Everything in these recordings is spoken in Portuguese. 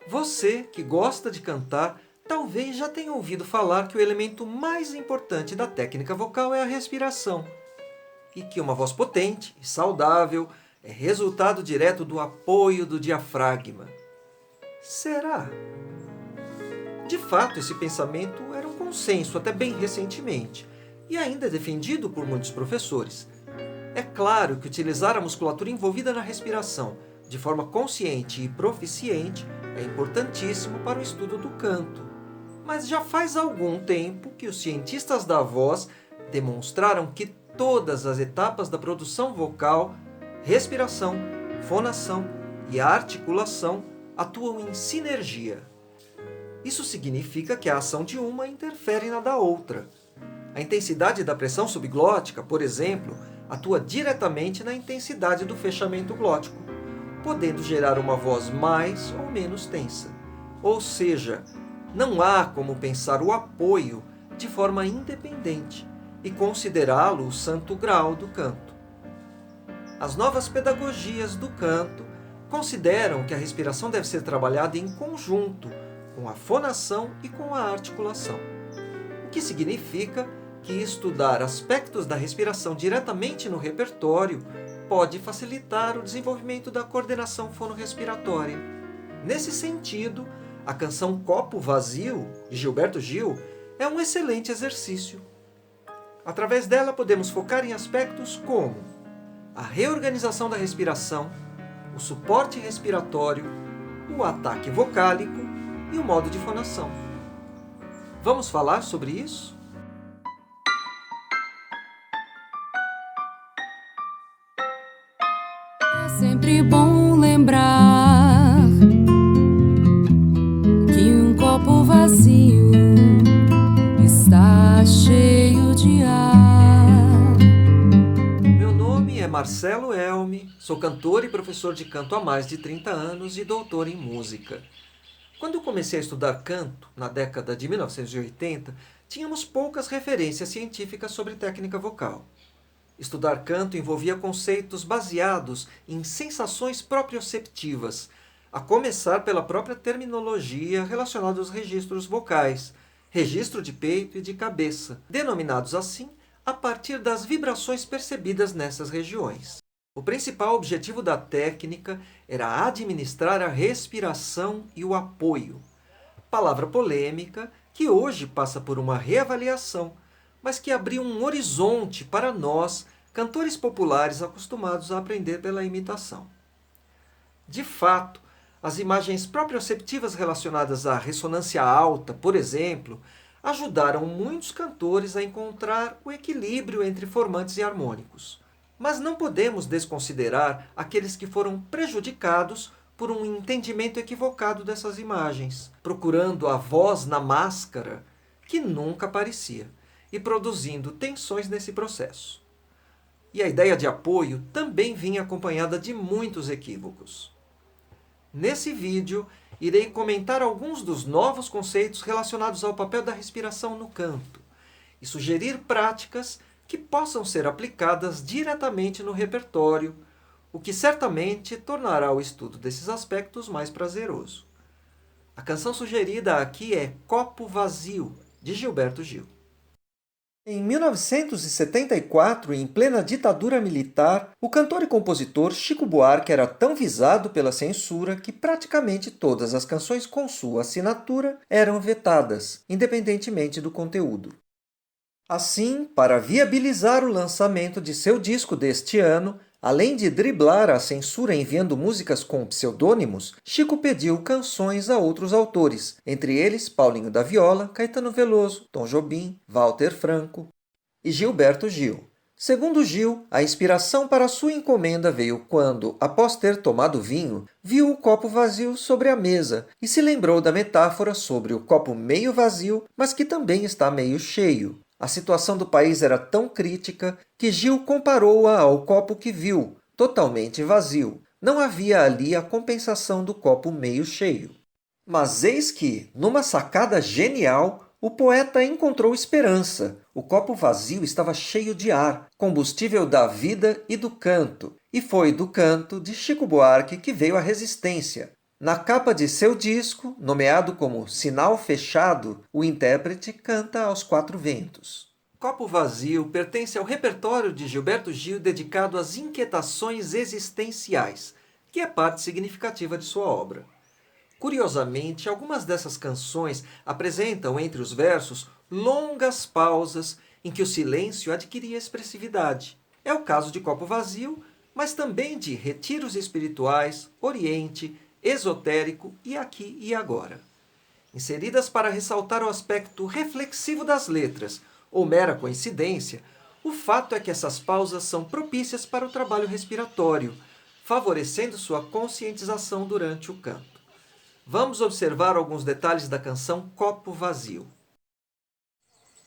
Você, que gosta de cantar, talvez já tenha ouvido falar que o elemento mais importante da técnica vocal é a respiração, e que uma voz potente e saudável é resultado direto do apoio do diafragma. Será? De fato, esse pensamento era um consenso até bem recentemente, e ainda é defendido por muitos professores. É claro que utilizar a musculatura envolvida na respiração de forma consciente e proficiente é importantíssimo para o estudo do canto. Mas já faz algum tempo que os cientistas da voz demonstraram que todas as etapas da produção vocal, respiração, fonação e articulação atuam em sinergia. Isso significa que a ação de uma interfere na da outra. A intensidade da pressão subglótica, por exemplo, atua diretamente na intensidade do fechamento glótico, podendo gerar uma voz mais ou menos tensa. Ou seja, não há como pensar o apoio de forma independente e considerá-lo o santo grau do canto. As novas pedagogias do canto consideram que a respiração deve ser trabalhada em conjunto com a fonação e com a articulação, o que significa que estudar aspectos da respiração diretamente no repertório pode facilitar o desenvolvimento da coordenação fonorrespiratória. Nesse sentido, a canção Copo Vazio, de Gilberto Gil, é um excelente exercício. Através dela, podemos focar em aspectos como a reorganização da respiração, o suporte respiratório, o ataque vocálico e o modo de fonação. Vamos falar sobre isso? É sempre bom lembrar que um copo vazio está cheio de ar. Meu nome é Marcelo Elmi, sou cantor e professor de canto há mais de 30 anos e doutor em música. Quando comecei a estudar canto, na década de 1980, tínhamos poucas referências científicas sobre técnica vocal. Estudar canto envolvia conceitos baseados em sensações proprioceptivas, a começar pela própria terminologia relacionada aos registros vocais, registro de peito e de cabeça, denominados assim a partir das vibrações percebidas nessas regiões. O principal objetivo da técnica era administrar a respiração e o apoio. Palavra polêmica que hoje passa por uma reavaliação, mas que abriu um horizonte para nós, cantores populares acostumados a aprender pela imitação. De fato, as imagens proprioceptivas relacionadas à ressonância alta, por exemplo, ajudaram muitos cantores a encontrar o equilíbrio entre formantes e harmônicos. Mas não podemos desconsiderar aqueles que foram prejudicados por um entendimento equivocado dessas imagens, procurando a voz na máscara, que nunca aparecia, e produzindo tensões nesse processo. E a ideia de apoio também vinha acompanhada de muitos equívocos. Nesse vídeo, irei comentar alguns dos novos conceitos relacionados ao papel da respiração no canto e sugerir práticas que possam ser aplicadas diretamente no repertório, o que certamente tornará o estudo desses aspectos mais prazeroso. A canção sugerida aqui é Copo Vazio, de Gilberto Gil. Em 1974, em plena ditadura militar, o cantor e compositor Chico Buarque era tão visado pela censura que praticamente todas as canções com sua assinatura eram vetadas, independentemente do conteúdo. Assim, para viabilizar o lançamento de seu disco deste ano, além de driblar a censura enviando músicas com pseudônimos, Chico pediu canções a outros autores, entre eles Paulinho da Viola, Caetano Veloso, Tom Jobim, Walter Franco e Gilberto Gil. Segundo Gil, a inspiração para sua encomenda veio quando, após ter tomado vinho, viu o copo vazio sobre a mesa e se lembrou da metáfora sobre o copo meio vazio, mas que também está meio cheio. A situação do país era tão crítica que Gil comparou-a ao copo que viu, totalmente vazio. Não havia ali a compensação do copo meio cheio. Mas eis que, numa sacada genial, o poeta encontrou esperança. O copo vazio estava cheio de ar, combustível da vida e do canto. E foi do canto de Chico Buarque que veio a resistência. Na capa de seu disco, nomeado como Sinal Fechado, o intérprete canta aos quatro ventos. Copo Vazio pertence ao repertório de Gilberto Gil dedicado às inquietações existenciais, que é parte significativa de sua obra. Curiosamente, algumas dessas canções apresentam entre os versos longas pausas em que o silêncio adquiria expressividade. É o caso de Copo Vazio, mas também de Retiros Espirituais, Oriente, Esotérico e Aqui e Agora. Inseridas para ressaltar o aspecto reflexivo das letras, ou mera coincidência, o fato é que essas pausas são propícias para o trabalho respiratório, favorecendo sua conscientização durante o canto. Vamos observar alguns detalhes da canção Copo Vazio.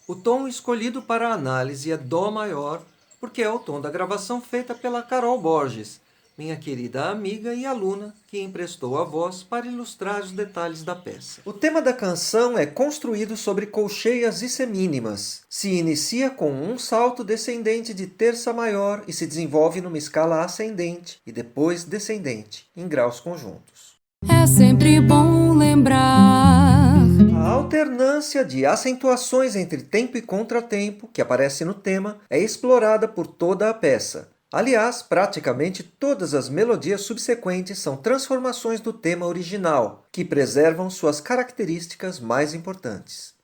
O tom escolhido para a análise é Dó maior, porque é o tom da gravação feita pela Carol Borges, minha querida amiga e aluna, que emprestou a voz para ilustrar os detalhes da peça. O tema da canção é construído sobre colcheias e semínimas. Se inicia com um salto descendente de terça maior e se desenvolve numa escala ascendente e depois descendente, em graus conjuntos. É sempre bom lembrar. A alternância de acentuações entre tempo e contratempo, que aparece no tema, é explorada por toda a peça. Aliás, praticamente todas as melodias subsequentes são transformações do tema original, que preservam suas características mais importantes.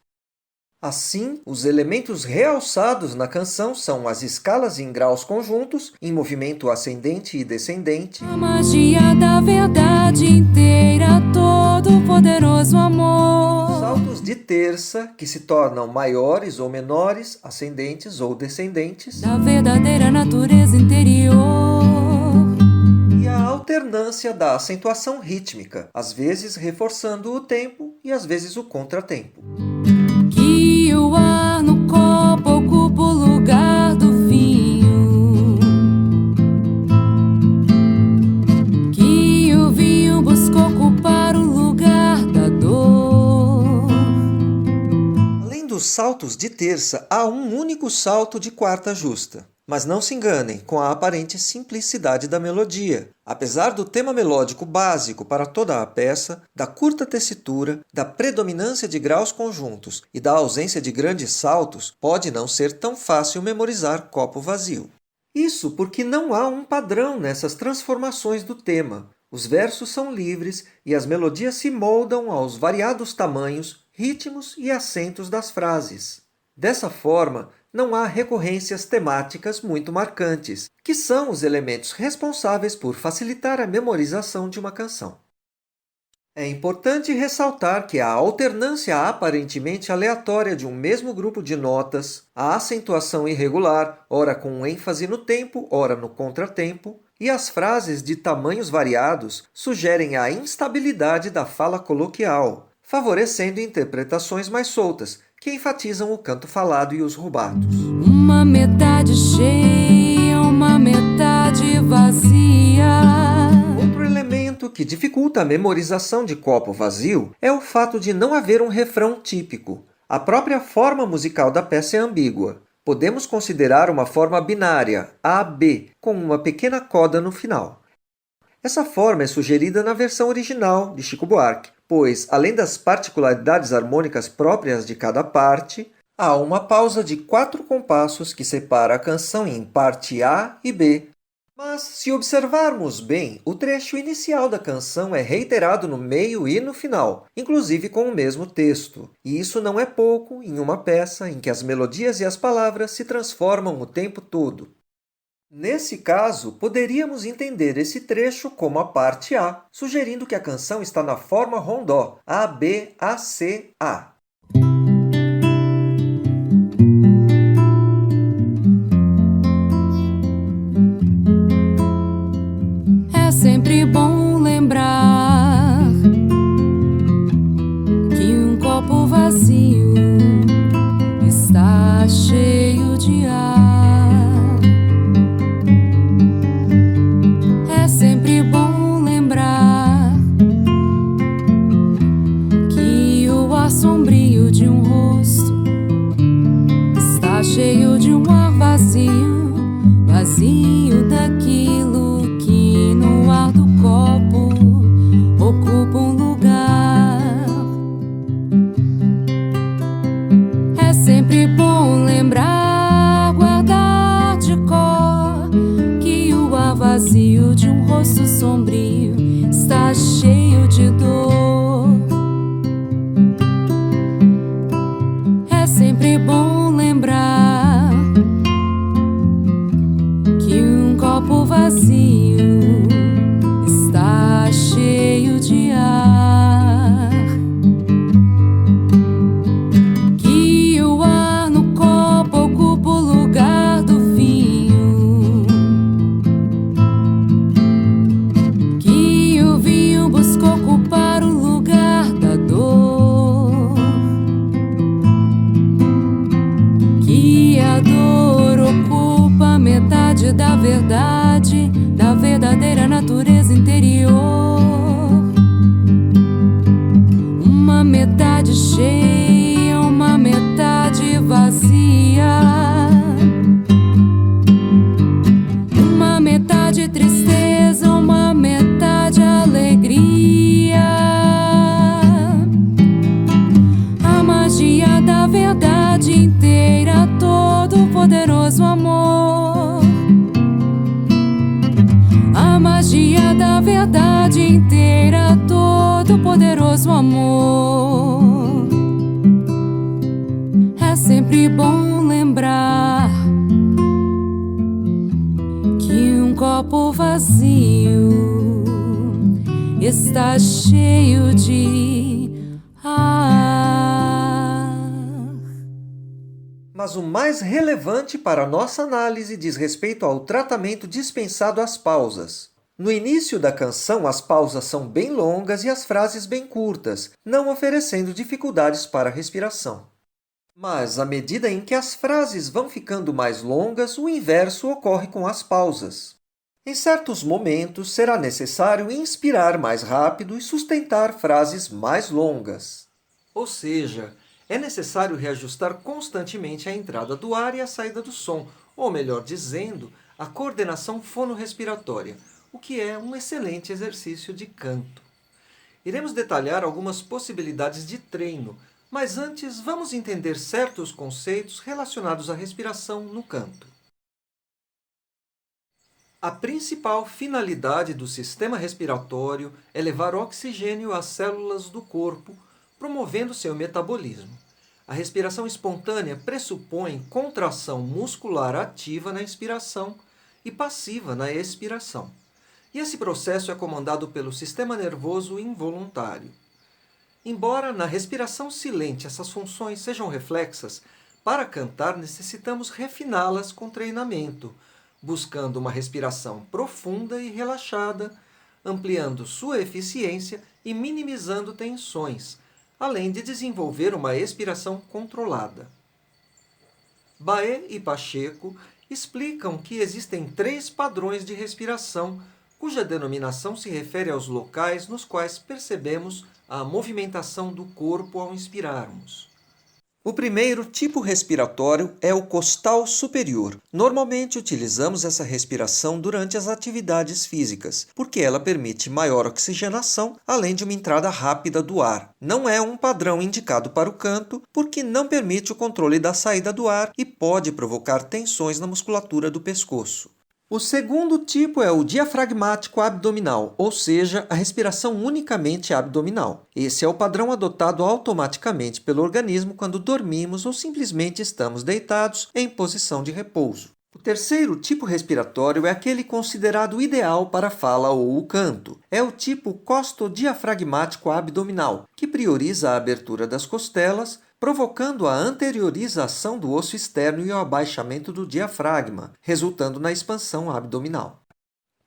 Assim, os elementos realçados na canção são as escalas em graus conjuntos, em movimento ascendente e descendente, A magia da verdade inteira, todo poderoso amor. saltos de terça, que se tornam maiores ou menores, ascendentes ou descendentes, Da verdadeira natureza interior. e a alternância da acentuação rítmica, às vezes reforçando o tempo e às vezes o contratempo. Que o ar no copo ocupa o lugar do vinho. Que o vinho buscou ocupar o lugar da dor. Além dos saltos de terça, há um único salto de quarta justa. Mas não se enganem com a aparente simplicidade da melodia. Apesar do tema melódico básico para toda a peça, da curta tessitura, da predominância de graus conjuntos e da ausência de grandes saltos, pode não ser tão fácil memorizar Copo Vazio. Isso porque não há um padrão nessas transformações do tema. Os versos são livres e as melodias se moldam aos variados tamanhos, ritmos e acentos das frases. Dessa forma, não há recorrências temáticas muito marcantes, que são os elementos responsáveis por facilitar a memorização de uma canção. É importante ressaltar que a alternância aparentemente aleatória de um mesmo grupo de notas, a acentuação irregular, ora com ênfase no tempo, ora no contratempo, e as frases de tamanhos variados sugerem a instabilidade da fala coloquial, favorecendo interpretações mais soltas, que enfatizam o canto falado e os rubatos. Uma metade cheia, uma metade vazia. Outro elemento que dificulta a memorização de Copo Vazio é o fato de não haver um refrão típico. A própria forma musical da peça é ambígua. Podemos considerar uma forma binária, A-B, com uma pequena coda no final. Essa forma é sugerida na versão original de Chico Buarque, pois, além das particularidades harmônicas próprias de cada parte, há uma pausa de 4 compassos que separa a canção em parte A e B. Mas, se observarmos bem, o trecho inicial da canção é reiterado no meio e no final, inclusive com o mesmo texto. E isso não é pouco em uma peça em que as melodias e as palavras se transformam o tempo todo. Nesse caso, poderíamos entender esse trecho como a parte A, sugerindo que a canção está na forma rondó, A, B, A, C, A. É sempre bom lembrar que um copo vazio está cheio de ar. É sempre bom lembrar que o ar sombrio de um rosto está cheio de um ar vazio, vazio daquilo que no ar do copo ocupa metade cheia, uma metade vazia. Uma metade tristeza, uma metade alegria. A magia da verdade inteira, todo poderoso amor. A magia da verdade inteira, todo poderoso amor. É sempre bom lembrar que um copo vazio está cheio de ar. Mas o mais relevante para a nossa análise diz respeito ao tratamento dispensado às pausas. No início da canção, as pausas são bem longas e as frases bem curtas, não oferecendo dificuldades para a respiração. Mas, à medida em que as frases vão ficando mais longas, o inverso ocorre com as pausas. Em certos momentos, será necessário inspirar mais rápido e sustentar frases mais longas. Ou seja, é necessário reajustar constantemente a entrada do ar e a saída do som, ou melhor dizendo, a coordenação fonorrespiratória, o que é um excelente exercício de canto. Iremos detalhar algumas possibilidades de treino, mas antes vamos entender certos conceitos relacionados à respiração no canto. A principal finalidade do sistema respiratório é levar oxigênio às células do corpo, promovendo seu metabolismo. A respiração espontânea pressupõe contração muscular ativa na inspiração e passiva na expiração. E esse processo é comandado pelo sistema nervoso involuntário. Embora na respiração silente essas funções sejam reflexas, para cantar necessitamos refiná-las com treinamento, buscando uma respiração profunda e relaxada, ampliando sua eficiência e minimizando tensões, além de desenvolver uma expiração controlada. Bae e Pacheco explicam que existem 3 padrões de respiração, cuja denominação se refere aos locais nos quais percebemos a movimentação do corpo ao inspirarmos. O primeiro tipo respiratório é o costal superior. Normalmente utilizamos essa respiração durante as atividades físicas, porque ela permite maior oxigenação, além de uma entrada rápida do ar. Não é um padrão indicado para o canto, porque não permite o controle da saída do ar e pode provocar tensões na musculatura do pescoço. O segundo tipo é o diafragmático abdominal, ou seja, a respiração unicamente abdominal. Esse é o padrão adotado automaticamente pelo organismo quando dormimos ou simplesmente estamos deitados em posição de repouso. O terceiro tipo respiratório é aquele considerado ideal para a fala ou o canto. É o tipo costodiafragmático abdominal, que prioriza a abertura das costelas, provocando a anteriorização do osso externo e o abaixamento do diafragma, resultando na expansão abdominal.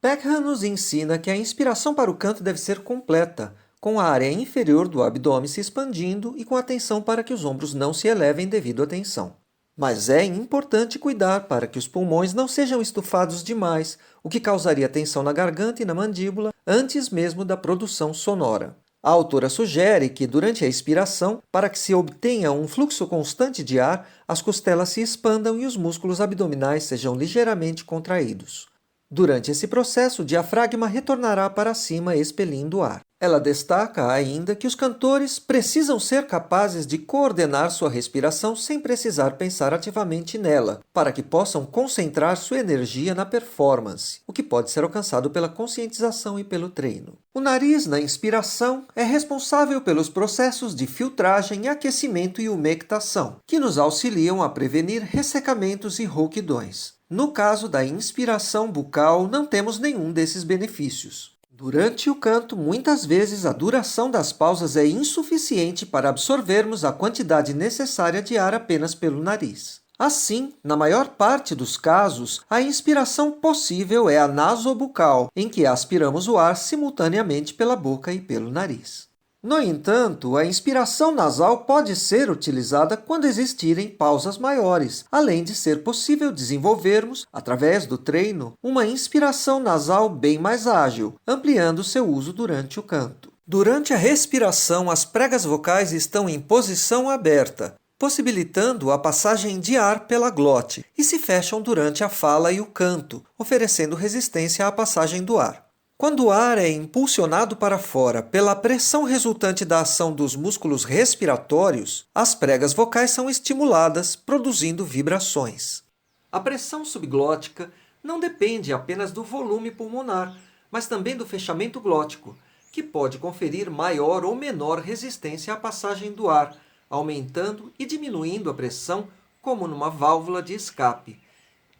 Peckham nos ensina que a inspiração para o canto deve ser completa, com a área inferior do abdômen se expandindo e com atenção para que os ombros não se elevem devido à tensão. Mas é importante cuidar para que os pulmões não sejam estufados demais, o que causaria tensão na garganta e na mandíbula antes mesmo da produção sonora. A autora sugere que, durante a expiração, para que se obtenha um fluxo constante de ar, as costelas se expandam e os músculos abdominais sejam ligeiramente contraídos. Durante esse processo, o diafragma retornará para cima, expelindo o ar. Ela destaca ainda que os cantores precisam ser capazes de coordenar sua respiração sem precisar pensar ativamente nela, para que possam concentrar sua energia na performance, o que pode ser alcançado pela conscientização e pelo treino. O nariz, na inspiração, é responsável pelos processos de filtragem, aquecimento e umectação, que nos auxiliam a prevenir ressecamentos e rouquidões. No caso da inspiração bucal, não temos nenhum desses benefícios. Durante o canto, muitas vezes a duração das pausas é insuficiente para absorvermos a quantidade necessária de ar apenas pelo nariz. Assim, na maior parte dos casos, a inspiração possível é a nasobucal, em que aspiramos o ar simultaneamente pela boca e pelo nariz. No entanto, a inspiração nasal pode ser utilizada quando existirem pausas maiores, além de ser possível desenvolvermos, através do treino, uma inspiração nasal bem mais ágil, ampliando seu uso durante o canto. Durante a respiração, as pregas vocais estão em posição aberta, possibilitando a passagem de ar pela glote, e se fecham durante a fala e o canto, oferecendo resistência à passagem do ar. Quando o ar é impulsionado para fora pela pressão resultante da ação dos músculos respiratórios, as pregas vocais são estimuladas, produzindo vibrações. A pressão subglótica não depende apenas do volume pulmonar, mas também do fechamento glótico, que pode conferir maior ou menor resistência à passagem do ar, aumentando e diminuindo a pressão como numa válvula de escape.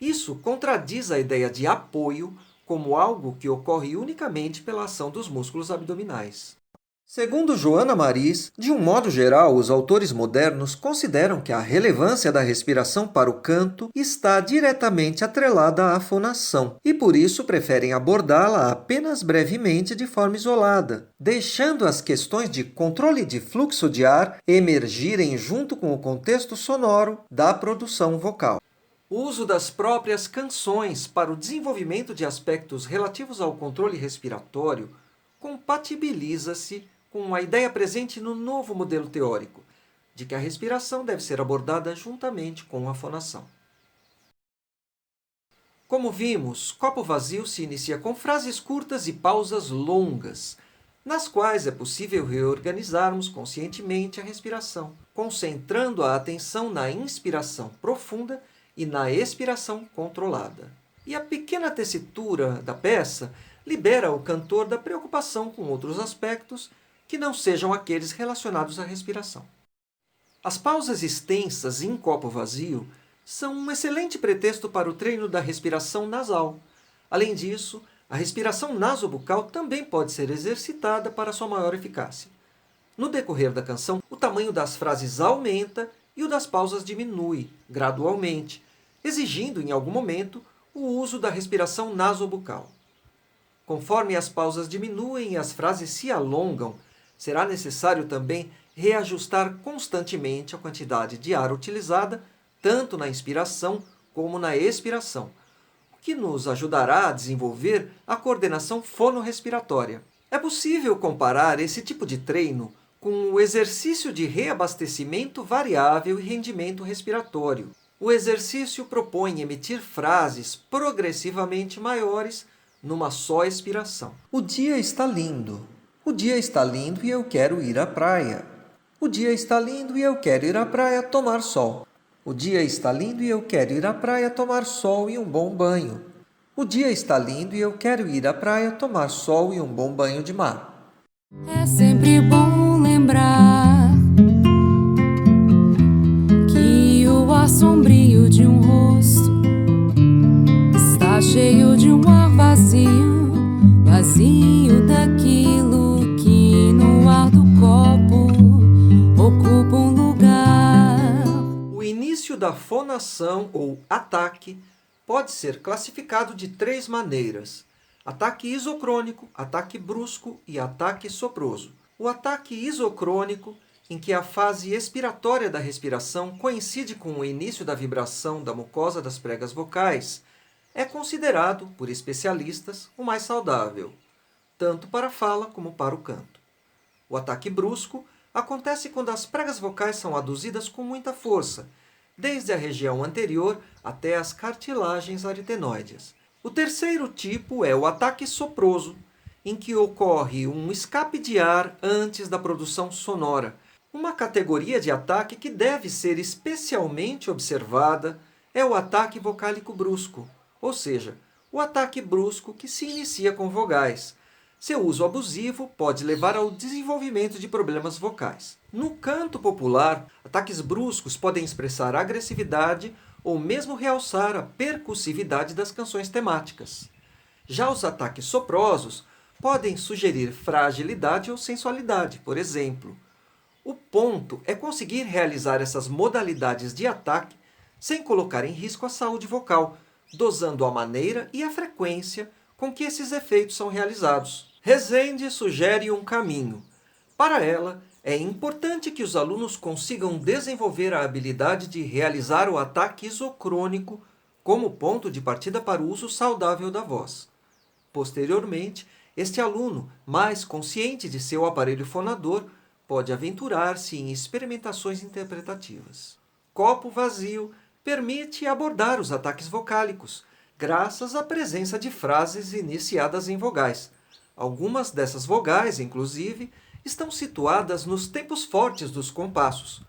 Isso contradiz a ideia de apoio como algo que ocorre unicamente pela ação dos músculos abdominais. Segundo Joana Maris, de um modo geral, os autores modernos consideram que a relevância da respiração para o canto está diretamente atrelada à fonação e, por isso, preferem abordá-la apenas brevemente de forma isolada, deixando as questões de controle de fluxo de ar emergirem junto com o contexto sonoro da produção vocal. O uso das próprias canções para o desenvolvimento de aspectos relativos ao controle respiratório compatibiliza-se com a ideia presente no novo modelo teórico, de que a respiração deve ser abordada juntamente com a fonação. Como vimos, copo vazio se inicia com frases curtas e pausas longas, nas quais é possível reorganizarmos conscientemente a respiração, concentrando a atenção na inspiração profunda e na expiração controlada. E a pequena tessitura da peça libera o cantor da preocupação com outros aspectos que não sejam aqueles relacionados à respiração. As pausas extensas em copo vazio são um excelente pretexto para o treino da respiração nasal. Além disso, a respiração nasobucal também pode ser exercitada para sua maior eficácia. No decorrer da canção, o tamanho das frases aumenta e o das pausas diminui gradualmente, exigindo, em algum momento, o uso da respiração nasobucal. Conforme as pausas diminuem e as frases se alongam, será necessário também reajustar constantemente a quantidade de ar utilizada, tanto na inspiração como na expiração, o que nos ajudará a desenvolver a coordenação fonorrespiratória. É possível comparar esse tipo de treino com o exercício de reabastecimento variável e rendimento respiratório. O exercício propõe emitir frases progressivamente maiores numa só expiração. O dia está lindo. O dia está lindo e eu quero ir à praia. O dia está lindo e eu quero ir à praia tomar sol. O dia está lindo e eu quero ir à praia tomar sol e um bom banho. O dia está lindo e eu quero ir à praia tomar sol e um bom banho de mar. É sempre bom lembrar que o ar sombrio de um rosto está cheio de um ar vazio, vazio daquilo que no ar do copo ocupa um lugar. O início da fonação ou ataque pode ser classificado de 3 maneiras: ataque isocrônico, ataque brusco e ataque soproso. O ataque isocrônico, em que a fase expiratória da respiração coincide com o início da vibração da mucosa das pregas vocais, é considerado, por especialistas, o mais saudável, tanto para a fala como para o canto. O ataque brusco acontece quando as pregas vocais são aduzidas com muita força, desde a região anterior até as cartilagens aritenoides. O terceiro tipo é o ataque soproso, em que ocorre um escape de ar antes da produção sonora, uma categoria de ataque que deve ser especialmente observada é o ataque vocálico brusco, ou seja, o ataque brusco que se inicia com vogais. Seu uso abusivo pode levar ao desenvolvimento de problemas vocais. No canto popular, ataques bruscos podem expressar agressividade ou mesmo realçar a percussividade das canções temáticas. Já os ataques soprosos podem sugerir fragilidade ou sensualidade, por exemplo. O ponto é conseguir realizar essas modalidades de ataque sem colocar em risco a saúde vocal, dosando a maneira e a frequência com que esses efeitos são realizados. Rezende sugere um caminho. Para ela, é importante que os alunos consigam desenvolver a habilidade de realizar o ataque isocrônico como ponto de partida para o uso saudável da voz. Posteriormente, Este aluno, mais consciente de seu aparelho fonador, pode aventurar-se em experimentações interpretativas. Copo vazio permite abordar os ataques vocálicos, graças à presença de frases iniciadas em vogais. Algumas dessas vogais, inclusive, estão situadas nos tempos fortes dos compassos,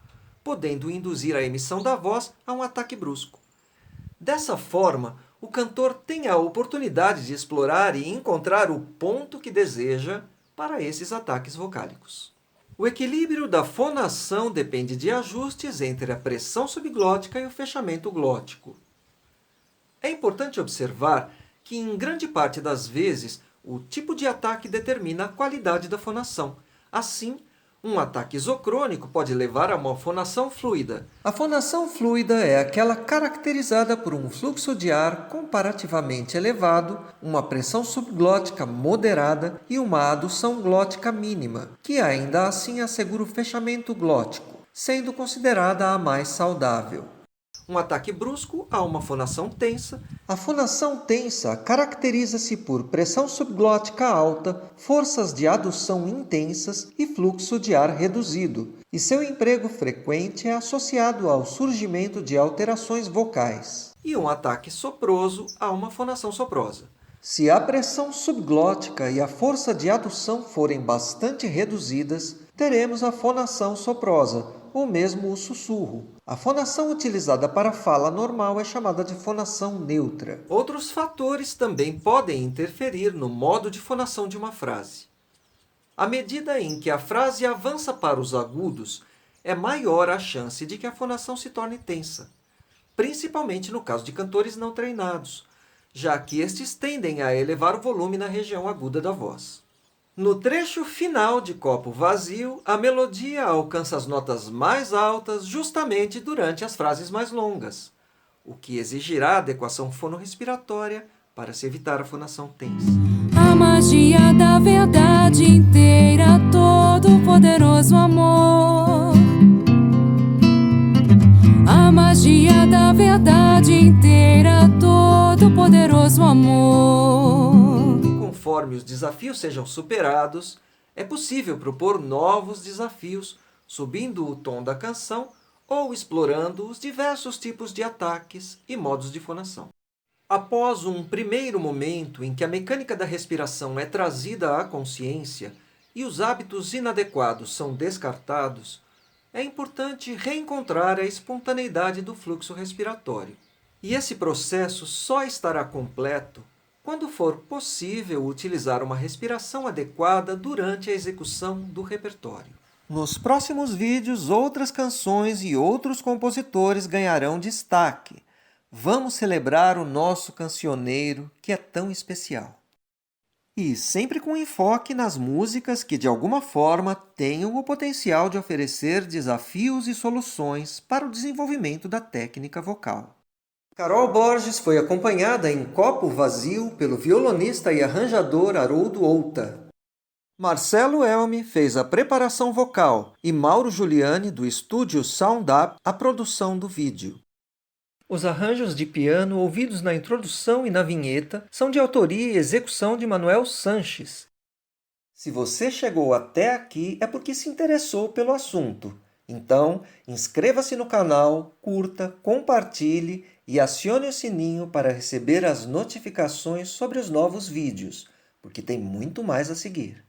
podendo induzir a emissão da voz a um ataque brusco. Dessa forma, o cantor tem a oportunidade de explorar e encontrar o ponto que deseja para esses ataques vocálicos. O equilíbrio da fonação depende de ajustes entre a pressão subglótica e o fechamento glótico. É importante observar que, em grande parte das vezes, o tipo de ataque determina a qualidade da fonação. Assim, um ataque isocrônico pode levar a uma fonação fluida. A fonação fluida é aquela caracterizada por um fluxo de ar comparativamente elevado, uma pressão subglótica moderada e uma adução glótica mínima, que ainda assim assegura o fechamento glótico, sendo considerada a mais saudável. Um ataque brusco a uma fonação tensa. A fonação tensa caracteriza-se por pressão subglótica alta, forças de adução intensas e fluxo de ar reduzido, e seu emprego frequente é associado ao surgimento de alterações vocais. E um ataque soproso a uma fonação soprosa. Se a pressão subglótica e a força de adução forem bastante reduzidas, teremos a fonação soprosa, ou mesmo o sussurro. A fonação utilizada para a fala normal é chamada de fonação neutra. Outros fatores também podem interferir no modo de fonação de uma frase. À medida em que a frase avança para os agudos, é maior a chance de que a fonação se torne tensa, principalmente no caso de cantores não treinados, já que estes tendem a elevar o volume na região aguda da voz. No trecho final de Copo Vazio, a melodia alcança as notas mais altas justamente durante as frases mais longas, o que exigirá adequação fonorrespiratória para se evitar a fonação tensa. A magia da verdade inteira, todo poderoso amor. A magia da verdade inteira, todo poderoso amor. Conforme os desafios sejam superados, é possível propor novos desafios, subindo o tom da canção ou explorando os diversos tipos de ataques e modos de fonação. Após um primeiro momento em que a mecânica da respiração é trazida à consciência e os hábitos inadequados são descartados, é importante reencontrar a espontaneidade do fluxo respiratório. E esse processo só estará completo quando for possível utilizar uma respiração adequada durante a execução do repertório. Nos próximos vídeos, outras canções e outros compositores ganharão destaque. Vamos celebrar o nosso cancioneiro, que é tão especial. E sempre com enfoque nas músicas que, de alguma forma, tenham o potencial de oferecer desafios e soluções para o desenvolvimento da técnica vocal. Carol Borges foi acompanhada em Copo Vazio pelo violonista e arranjador Haroldo Outa. Marcelo Elmi fez a preparação vocal e Mauro Giuliani, do estúdio Sound Up, a produção do vídeo. Os arranjos de piano ouvidos na introdução e na vinheta são de autoria e execução de Manuel Sanches. Se você chegou até aqui é porque se interessou pelo assunto. Então, inscreva-se no canal, curta, compartilhe e acione o sininho para receber as notificações sobre os novos vídeos, porque tem muito mais a seguir.